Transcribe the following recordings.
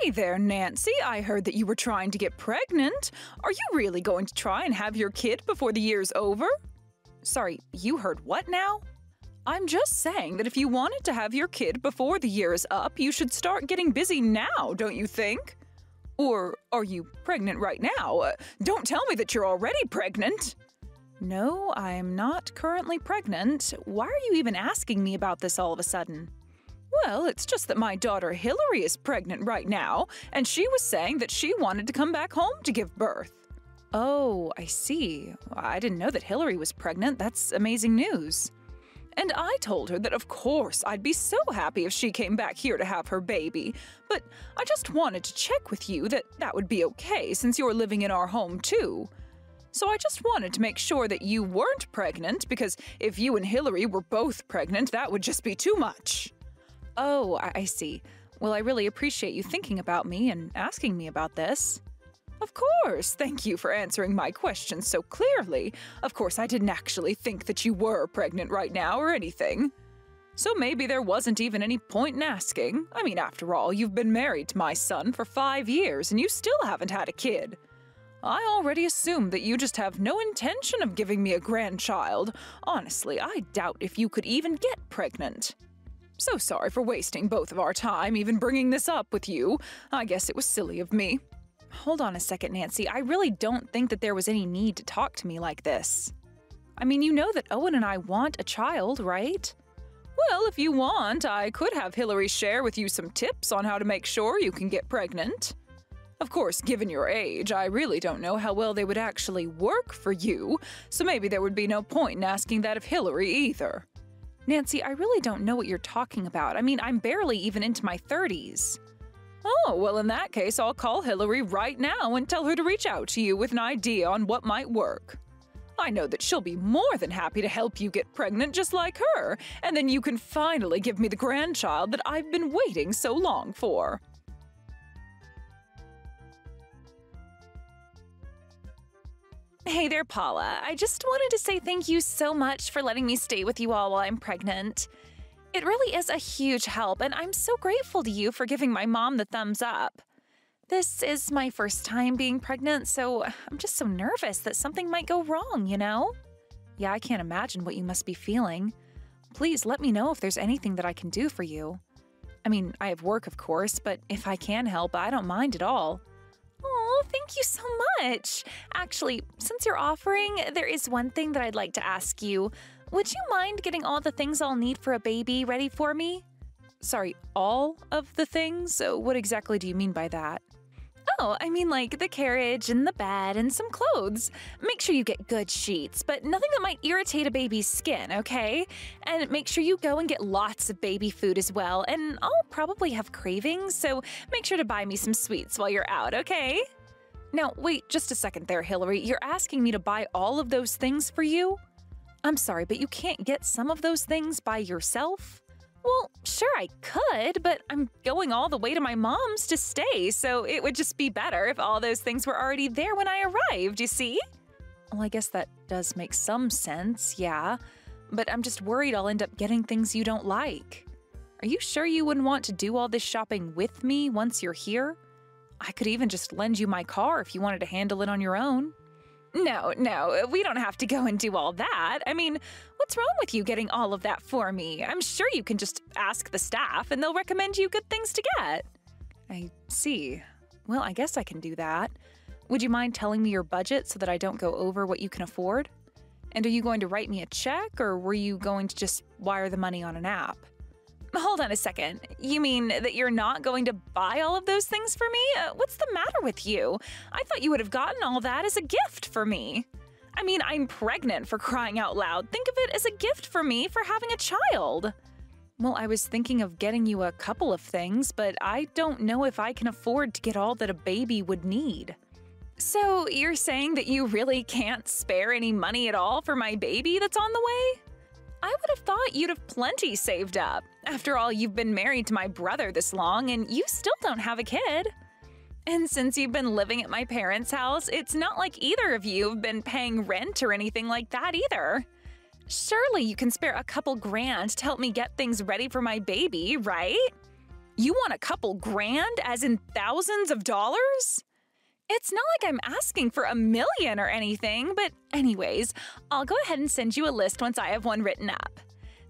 Hey there, Nancy. I heard that you were trying to get pregnant. Are you really going to try and have your kid before the year's over? Sorry, you heard what now? I'm just saying that if you wanted to have your kid before the year is up, you should start getting busy now, don't you think? Or are you pregnant right now? Don't tell me that you're already pregnant. No, I'm not currently pregnant. Why are you even asking me about this all of a sudden? Well, it's just that my daughter Hillary is pregnant right now, and she was saying that she wanted to come back home to give birth. Oh, I see. I didn't know that Hillary was pregnant. That's amazing news. And I told her that of course I'd be so happy if she came back here to have her baby, but I just wanted to check with you that that would be okay since you're living in our home too. So I just wanted to make sure that you weren't pregnant, because if you and Hillary were both pregnant, that would just be too much. Oh, I see. Well, I really appreciate you thinking about me and asking me about this. Of course, thank you for answering my questions so clearly. Of course, I didn't actually think that you were pregnant right now or anything. So maybe there wasn't even any point in asking. I mean, after all, you've been married to my son for 5 years and you still haven't had a kid. I already assumed that you just have no intention of giving me a grandchild. Honestly, I doubt if you could even get pregnant. So sorry for wasting both of our time even bringing this up with you. I guess it was silly of me. Hold on a second, Nancy. I really don't think that there was any need to talk to me like this. I mean, you know that Owen and I want a child, right? Well, if you want, I could have Hillary share with you some tips on how to make sure you can get pregnant. Of course, given your age, I really don't know how well they would actually work for you, so maybe there would be no point in asking that of Hillary either. Nancy, I really don't know what you're talking about. I mean, I'm barely even into my 30s. Oh, well, in that case, I'll call Hillary right now and tell her to reach out to you with an idea on what might work. I know that she'll be more than happy to help you get pregnant just like her, and then you can finally give me the grandchild that I've been waiting so long for. Hey there, Paula. I just wanted to say thank you so much for letting me stay with you all while I'm pregnant. It really is a huge help, and I'm so grateful to you for giving my mom the thumbs up. This is my first time being pregnant, so I'm just so nervous that something might go wrong, you know? Yeah, I can't imagine what you must be feeling. Please let me know if there's anything that I can do for you. I mean, I have work, of course, but if I can help, I don't mind at all. Oh, thank you so much. Actually, since you're offering, there is one thing that I'd like to ask you. Would you mind getting all the things I'll need for a baby ready for me? Sorry, all of the things? What exactly do you mean by that? Oh, I mean like the carriage and the bed and some clothes. Make sure you get good sheets, but nothing that might irritate a baby's skin, okay? And make sure you go and get lots of baby food as well, and I'll probably have cravings, so make sure to buy me some sweets while you're out, okay? Now, wait just a second there, Hillary. You're asking me to buy all of those things for you? I'm sorry, but you can't get some of those things by yourself? Well, sure I could, but I'm going all the way to my mom's to stay, so it would just be better if all those things were already there when I arrived, you see? Well, I guess that does make some sense, yeah. But I'm just worried I'll end up getting things you don't like. Are you sure you wouldn't want to do all this shopping with me once you're here? I could even just lend you my car if you wanted to handle it on your own. No, we don't have to go and do all that. I mean, what's wrong with you getting all of that for me? I'm sure you can just ask the staff and they'll recommend you good things to get. I see. Well, I guess I can do that. Would you mind telling me your budget so that I don't go over what you can afford? And are you going to write me a check, or were you going to just wire the money on an app? Hold on a second. You mean that you're not going to buy all of those things for me? What's the matter with you? I thought you would have gotten all that as a gift for me. I mean, I'm pregnant, for crying out loud. Think of it as a gift for me for having a child. Well, I was thinking of getting you a couple of things, but I don't know if I can afford to get all that a baby would need. So you're saying that you really can't spare any money at all for my baby that's on the way? I would have thought you'd have plenty saved up. After all, you've been married to my brother this long and you still don't have a kid. And since you've been living at my parents' house, it's not like either of you have been paying rent or anything like that either. Surely you can spare a couple grand to help me get things ready for my baby, right? You want a couple grand, as in thousands of dollars? It's not like I'm asking for $1 million or anything, but anyways, I'll go ahead and send you a list once I have one written up.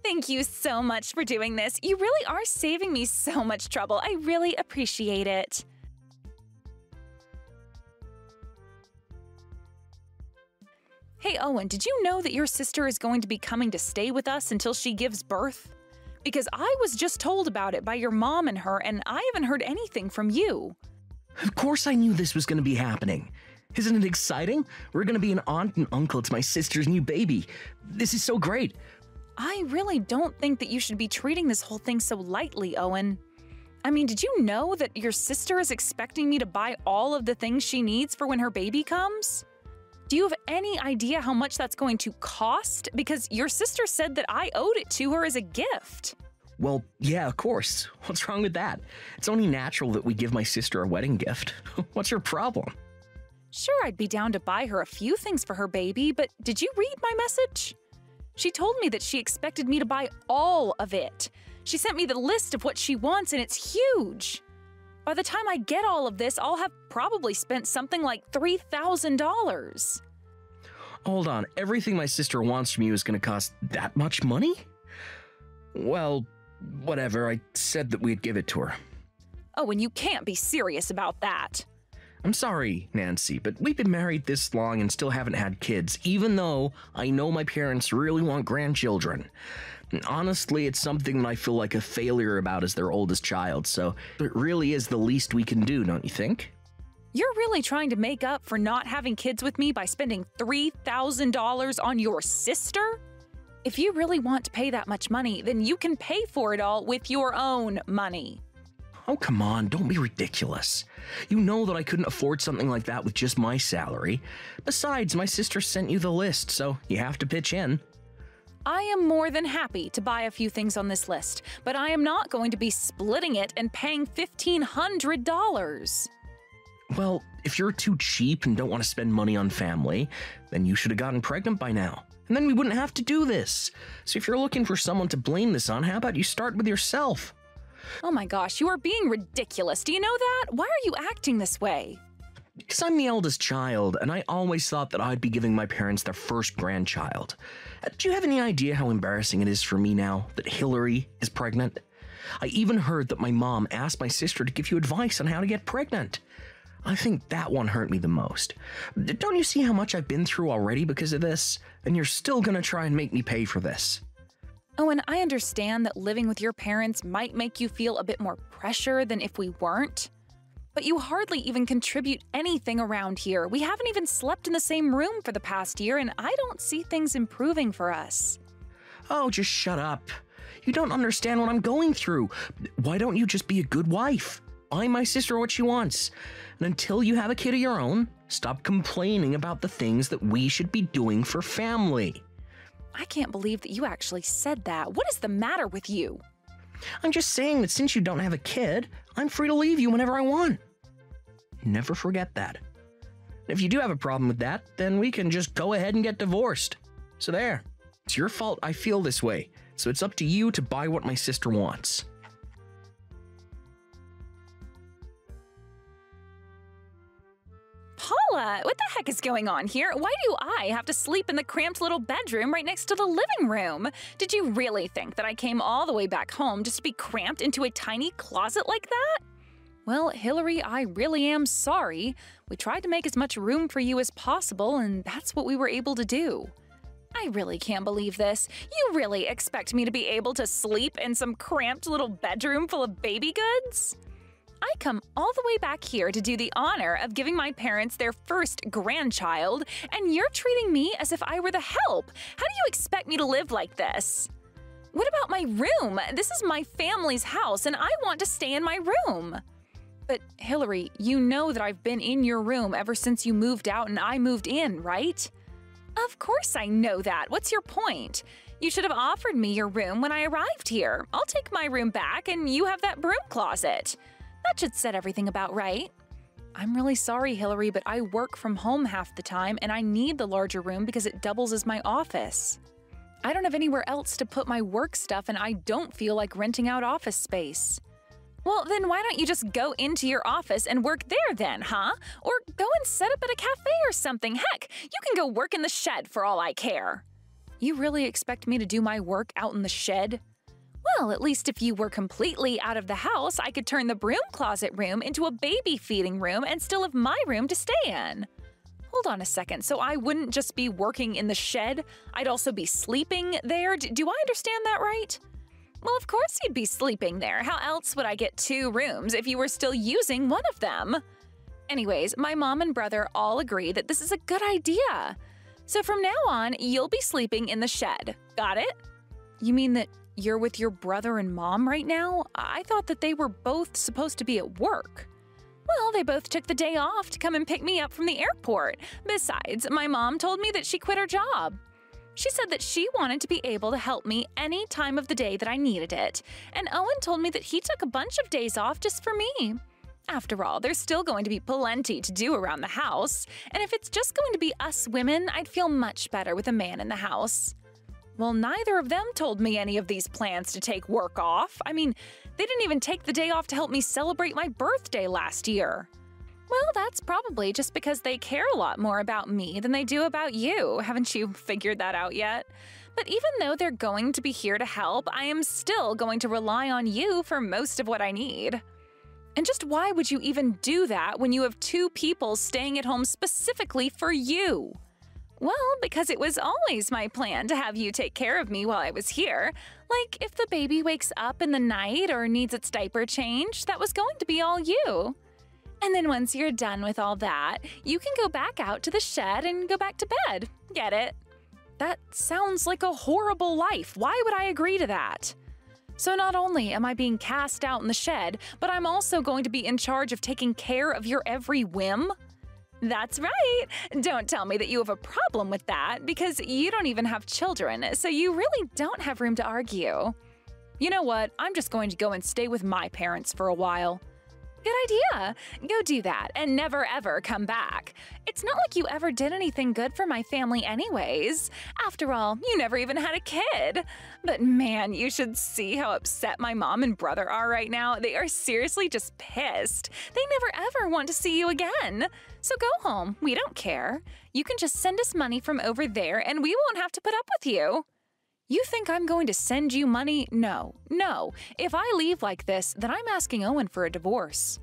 Thank you so much for doing this. You really are saving me so much trouble. I really appreciate it. Hey Owen, did you know that your sister is going to be coming to stay with us until she gives birth? Because I was just told about it by your mom and her, and I haven't heard anything from you. Of course I knew this was going to be happening. Isn't it exciting? We're going to be an aunt and uncle to my sister's new baby. This is so great. I really don't think that you should be treating this whole thing so lightly, Owen. I mean, did you know that your sister is expecting me to buy all of the things she needs for when her baby comes? Do you have any idea how much that's going to cost? Because your sister said that I owed it to her as a gift. Well, yeah, of course. What's wrong with that? It's only natural that we give my sister a wedding gift. What's your problem? Sure, I'd be down to buy her a few things for her baby, but did you read my message? She told me that she expected me to buy all of it. She sent me the list of what she wants, and it's huge. By the time I get all of this, I'll have probably spent something like $3,000. Hold on, everything my sister wants from you is going to cost that much money? Well, whatever, I said that we'd give it to her. Oh, and you can't be serious about that. I'm sorry, Nancy, but we've been married this long and still haven't had kids, even though I know my parents really want grandchildren. And honestly, it's something that I feel like a failure about as their oldest child, so it really is the least we can do, don't you think? You're really trying to make up for not having kids with me by spending $3,000 on your sister? If you really want to pay that much money, then you can pay for it all with your own money. Oh, come on, don't be ridiculous. You know that I couldn't afford something like that with just my salary. Besides, my sister sent you the list, so you have to pitch in. I am more than happy to buy a few things on this list, but I am not going to be splitting it and paying $1,500. Well, if you're too cheap and don't want to spend money on family, then you should have gotten pregnant by now. And then we wouldn't have to do this. So if you're looking for someone to blame this on, how about you start with yourself? Oh my gosh, you are being ridiculous. Do you know that? Why are you acting this way? Because I'm the eldest child, and I always thought that I'd be giving my parents their first grandchild. Do you have any idea how embarrassing it is for me now that Hillary is pregnant? I even heard that my mom asked my sister to give you advice on how to get pregnant. I think that one hurt me the most. Don't you see how much I've been through already because of this? And you're still gonna try and make me pay for this. Oh, and I understand that living with your parents might make you feel a bit more pressure than if we weren't. But you hardly even contribute anything around here. We haven't even slept in the same room for the past year, and I don't see things improving for us. Oh, just shut up. You don't understand what I'm going through. Why don't you just be a good wife? Buy my sister what she wants. And until you have a kid of your own, stop complaining about the things that we should be doing for family. I can't believe that you actually said that. What is the matter with you? I'm just saying that since you don't have a kid, I'm free to leave you whenever I want. Never forget that. If you do have a problem with that, then we can just go ahead and get divorced. So there. It's your fault I feel this way, so it's up to you to buy what my sister wants. Paula, what the heck is going on here? Why do I have to sleep in the cramped little bedroom right next to the living room? Did you really think that I came all the way back home just to be cramped into a tiny closet like that? Well, Hillary, I really am sorry. We tried to make as much room for you as possible, and that's what we were able to do. I really can't believe this. You really expect me to be able to sleep in some cramped little bedroom full of baby goods? I come all the way back here to do the honor of giving my parents their first grandchild, and you're treating me as if I were the help. How do you expect me to live like this? What about my room? This is my family's house, and I want to stay in my room. But Hillary, you know that I've been in your room ever since you moved out and I moved in, right? Of course I know that. What's your point? You should have offered me your room when I arrived here. I'll take my room back and you have that broom closet. That should set everything about right. I'm really sorry, Hillary, but I work from home half the time and I need the larger room because it doubles as my office. I don't have anywhere else to put my work stuff and I don't feel like renting out office space. Well, then why don't you just go into your office and work there then, huh? Or go and set up at a cafe or something. Heck, you can go work in the shed for all I care. You really expect me to do my work out in the shed? Well, at least if you were completely out of the house, I could turn the broom closet room into a baby feeding room and still have my room to stay in. Hold on a second, so I wouldn't just be working in the shed, I'd also be sleeping there? Do I understand that right? Well, of course you'd be sleeping there. How else would I get 2 rooms if you were still using one of them? Anyways, my mom and brother all agree that this is a good idea. So from now on, you'll be sleeping in the shed. Got it? You mean that you're with your brother and mom right now? I thought that they were both supposed to be at work. Well, they both took the day off to come and pick me up from the airport. Besides, my mom told me that she quit her job. She said that she wanted to be able to help me any time of the day that I needed it. And Owen told me that he took a bunch of days off just for me. After all, there's still going to be plenty to do around the house. And if it's just going to be us women, I'd feel much better with a man in the house. Well, neither of them told me any of these plans to take work off. I mean, they didn't even take the day off to help me celebrate my birthday last year. Well, that's probably just because they care a lot more about me than they do about you. Haven't you figured that out yet? But even though they're going to be here to help, I am still going to rely on you for most of what I need. And just why would you even do that when you have 2 people staying at home specifically for you? Well, because it was always my plan to have you take care of me while I was here. Like, if the baby wakes up in the night or needs its diaper changed, that was going to be all you. And then once you're done with all that, you can go back out to the shed and go back to bed. Get it? That sounds like a horrible life. Why would I agree to that? So not only am I being cast out in the shed, but I'm also going to be in charge of taking care of your every whim? That's right! Don't tell me that you have a problem with that, because you don't even have children, so you really don't have room to argue. You know what? I'm just going to go and stay with my parents for a while. Good idea! Go do that and never ever come back. It's not like you ever did anything good for my family anyways. After all, you never even had a kid. But man, you should see how upset my mom and brother are right now. They are seriously just pissed. They never ever want to see you again. So go home. We don't care. You can just send us money from over there and we won't have to put up with you. You think I'm going to send you money? No. If I leave like this, then I'm asking Owen for a divorce.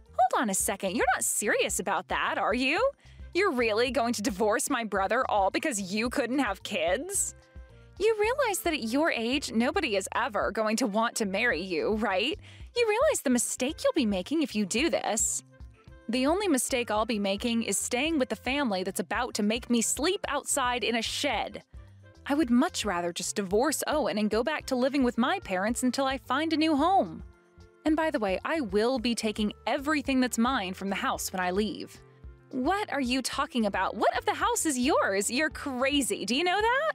Hold on a second, you're not serious about that, are you? You're really going to divorce my brother all because you couldn't have kids? You realize that at your age, nobody is ever going to want to marry you, right? You realize the mistake you'll be making if you do this. The only mistake I'll be making is staying with the family that's about to make me sleep outside in a shed. I would much rather just divorce Owen and go back to living with my parents until I find a new home. And by the way, I will be taking everything that's mine from the house when I leave. What are you talking about? What of the house is yours? You're crazy. Do you know that?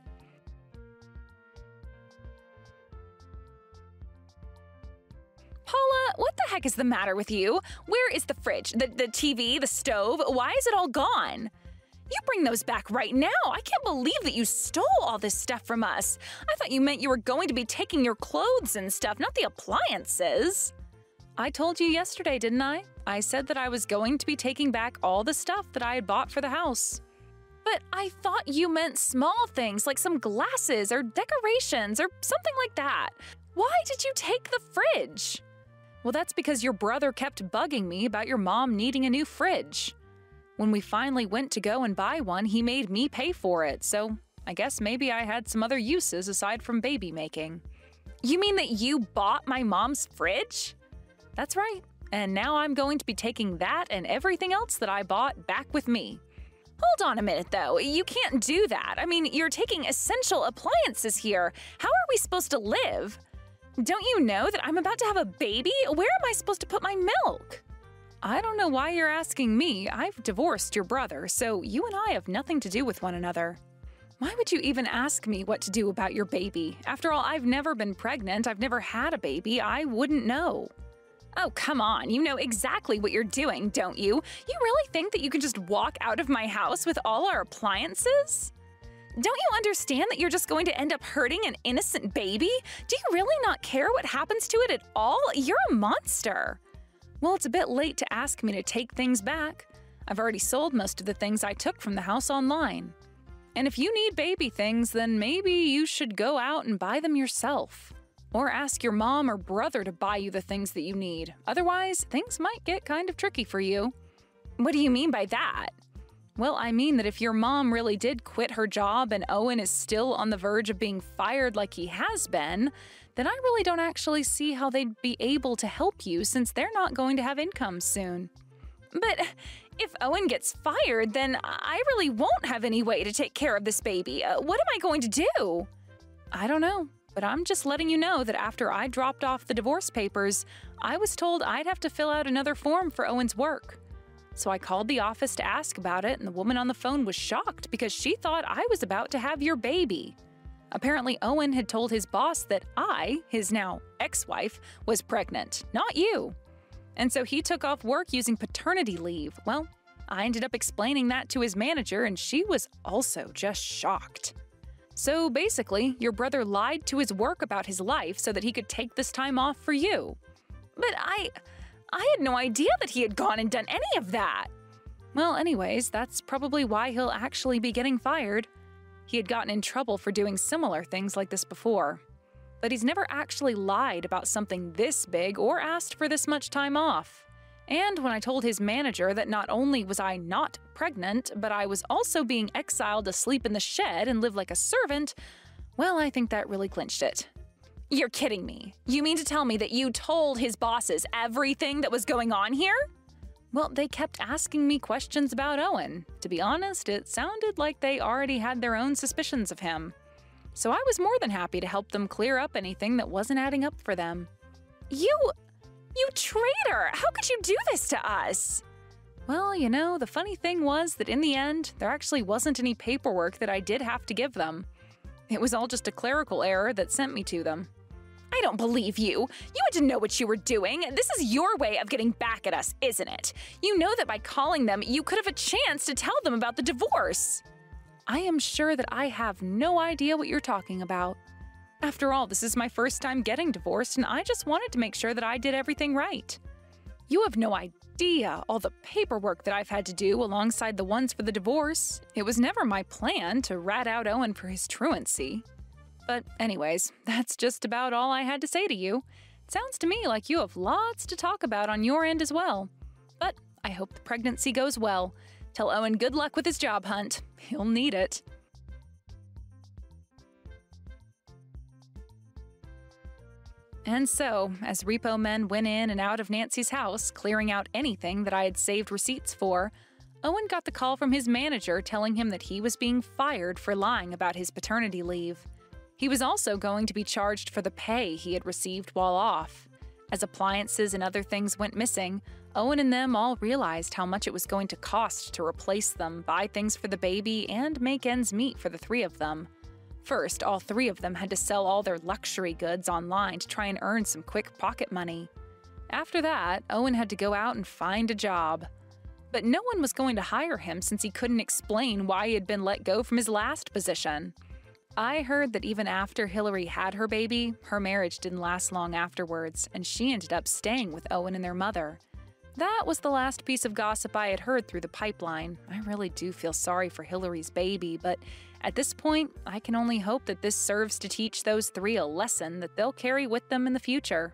Paula, what the heck is the matter with you? Where is the fridge, the TV, the stove? Why is it all gone? You bring those back right now! I can't believe that you stole all this stuff from us! I thought you meant you were going to be taking your clothes and stuff, not the appliances! I told you yesterday, didn't I? I said that I was going to be taking back all the stuff that I had bought for the house. But I thought you meant small things like some glasses or decorations or something like that. Why did you take the fridge? Well, that's because your brother kept bugging me about your mom needing a new fridge. When we finally went to go and buy one, he made me pay for it, so I guess maybe I had some other uses aside from baby making. You mean that you bought my mom's fridge? That's right, and now I'm going to be taking that and everything else that I bought back with me. Hold on a minute, though. You can't do that. I mean, you're taking essential appliances here. How are we supposed to live? Don't you know that I'm about to have a baby? Where am I supposed to put my milk? I don't know why you're asking me. I've divorced your brother, so you and I have nothing to do with one another. Why would you even ask me what to do about your baby? After all, I've never been pregnant, I've never had a baby, I wouldn't know. Oh, come on, you know exactly what you're doing, don't you? You really think that you can just walk out of my house with all our appliances? Don't you understand that you're just going to end up hurting an innocent baby? Do you really not care what happens to it at all? You're a monster. Well, it's a bit late to ask me to take things back. I've already sold most of the things I took from the house online. And if you need baby things, then maybe you should go out and buy them yourself. Or ask your mom or brother to buy you the things that you need. Otherwise, things might get kind of tricky for you. What do you mean by that? Well, I mean that if your mom really did quit her job and Owen is still on the verge of being fired like he has been, then I really don't actually see how they'd be able to help you since they're not going to have income soon. But if Owen gets fired, then I really won't have any way to take care of this baby. What am I going to do? I don't know, but I'm just letting you know that after I dropped off the divorce papers, I was told I'd have to fill out another form for Owen's work. So I called the office to ask about it, and the woman on the phone was shocked because she thought I was about to have your baby. Apparently, Owen had told his boss that I, his now ex-wife, was pregnant, not you. And so he took off work using paternity leave. Well, I ended up explaining that to his manager, and she was also just shocked. So basically, your brother lied to his work about his life so that he could take this time off for you. But I had no idea that he had gone and done any of that. Well, anyways, that's probably why he'll actually be getting fired. He had gotten in trouble for doing similar things like this before. But he's never actually lied about something this big or asked for this much time off. And when I told his manager that not only was I not pregnant, but I was also being exiled to sleep in the shed and live like a servant, well, I think that really clinched it. You're kidding me. You mean to tell me that you told his bosses everything that was going on here? Well, they kept asking me questions about Owen. To be honest, it sounded like they already had their own suspicions of him. So I was more than happy to help them clear up anything that wasn't adding up for them. You traitor! How could you do this to us? Well, you know, the funny thing was that in the end, there actually wasn't any paperwork that I did have to give them. It was all just a clerical error that sent me to them. I don't believe you. You had to know what you were doing. This is your way of getting back at us, isn't it? You know that by calling them, you could have a chance to tell them about the divorce. I am sure that I have no idea what you're talking about. After all, this is my first time getting divorced, and I just wanted to make sure that I did everything right. You have no idea all the paperwork that I've had to do alongside the ones for the divorce. It was never my plan to rat out Owen for his truancy. But anyways, that's just about all I had to say to you. It sounds to me like you have lots to talk about on your end as well. But I hope the pregnancy goes well. Tell Owen good luck with his job hunt. He'll need it. And so, as repo men went in and out of Nancy's house, clearing out anything that I had saved receipts for, Owen got the call from his manager telling him that he was being fired for lying about his paternity leave. He was also going to be charged for the pay he had received while off. As appliances and other things went missing, Owen and them all realized how much it was going to cost to replace them, buy things for the baby, and make ends meet for the three of them. First, all three of them had to sell all their luxury goods online to try and earn some quick pocket money. After that, Owen had to go out and find a job. But no one was going to hire him since he couldn't explain why he had been let go from his last position. I heard that even after Hillary had her baby, her marriage didn't last long afterwards, and she ended up staying with Owen and their mother. That was the last piece of gossip I had heard through the pipeline. I really do feel sorry for Hillary's baby, but at this point, I can only hope that this serves to teach those three a lesson that they'll carry with them in the future.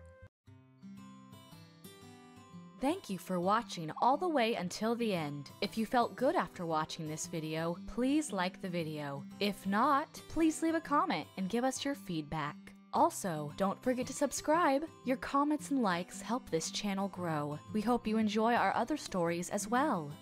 Thank you for watching all the way until the end. If you felt good after watching this video, please like the video. If not, please leave a comment and give us your feedback. Also, don't forget to subscribe. Your comments and likes help this channel grow. We hope you enjoy our other stories as well.